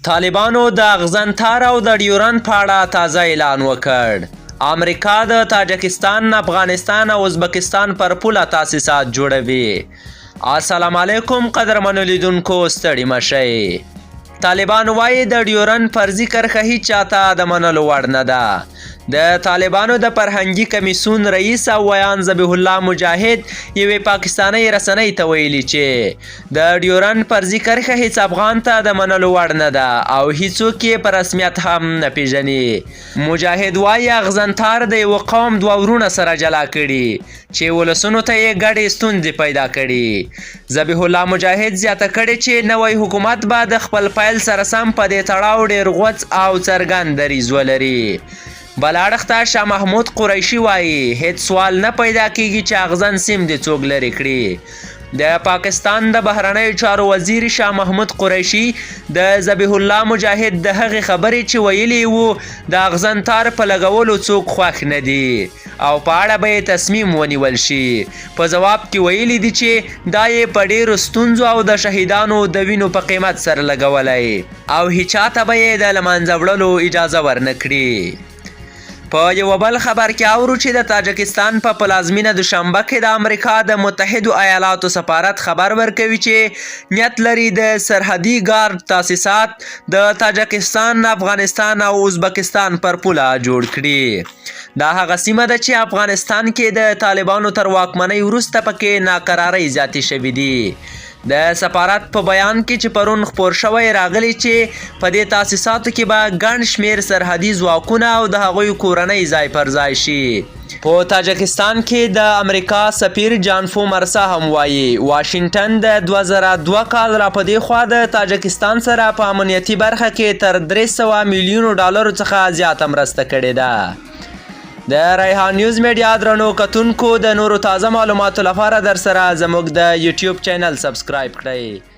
طالبانو د اغزنتار او د ډیورند په اړه تازه اعلان وکړ. امریکا د تاجکستان، افغانستان او ازبکستان پر پوله تاسیسات جوړوي. السلام علیکم قدرمنو لیدونکو، ستړي مشئ. طالبان وایي د ډیورند فرضي کرښه هیڅ چاته د منلو وړ نه ده. د طالبانو د فرهنګي کمیسیون رئیس او ویان ذبیح الله مجاهد یوې پاکستاني رسنۍ ته ویلي چې د ډیورند فرضي کرښه هیڅ افغان ته د منلو وړ نه ده او هیڅوک یې په رسمیت هم نه پیژني. مجاهد وایي اغزنتار د یوه قوم دوه ورونه سره جلا کړي چې ولسونو ته یې ګډې ستونزې پیدا کړي. ذبیح الله مجاهد زیاته کړې چې نوی حکومت به د خپل پیل سره سم په دې تړاو ډېر غوڅ او څرګند دریځ ولري. بل اړخ ته شاه محمود قریشي وایي هیڅ سوال نه پیدا کیږي چې اغزن سیم دې څوک لرې کړي. د پاکستان د بهرنیو چارو وزیر شاه محمود قریشي د ذبیح الله مجاهد د هغې خبرې چې ویلي وو د اغزنتار په لګولو څوک خوښ نه دي او په اړه به یې تصمیم ونیول شي. په ځواب کې ویلي دي چې دا یې په ډېرو ستونزو او د شهیدانو د وینو په قیمت سره لګولی او هیچا ته به یې د له منځه وړلو اجازه ورنه کړي. په یوه بل خبر کې اورو چې د تاجکستان په پلازمینه دوشنبه کې د امریکا د متحدو ایالاتو سفارت خبر ورکوي چې نیت لري د سرحدي ګارد تاسیسات د تاجکستان، افغانستان او ازبکستان پر پوله جوړ کړي. دا هغه سیمه ده چې افغانستان کې د طالبانو تر واکمنۍ وروسته پکې ناقرارۍ زیاتې شوې دي. د سفارت په بیان کې چې پرون خپور شوی راغلی چې په دې تاسیساتو کې به ګڼ شمېر سرحدي ځواکونه او د هغوی کورنۍ ځای پر ځای شي. په تاجکستان کې د امریکا سفیر جانفو مرسا هم وایي واشنګټن د 2002 کال را په دې خوا د تاجکستان سره په امنیتي برخه کې تر 300 میلیونو ډالرو څخه زیاته مرسته کړې ده. د ریحان نیوز میډیا درنو کتونکو، د نورو تازه معلوماتو لپاره در سره زموږ د یوټیوب چینل سبسکرایب کړئ.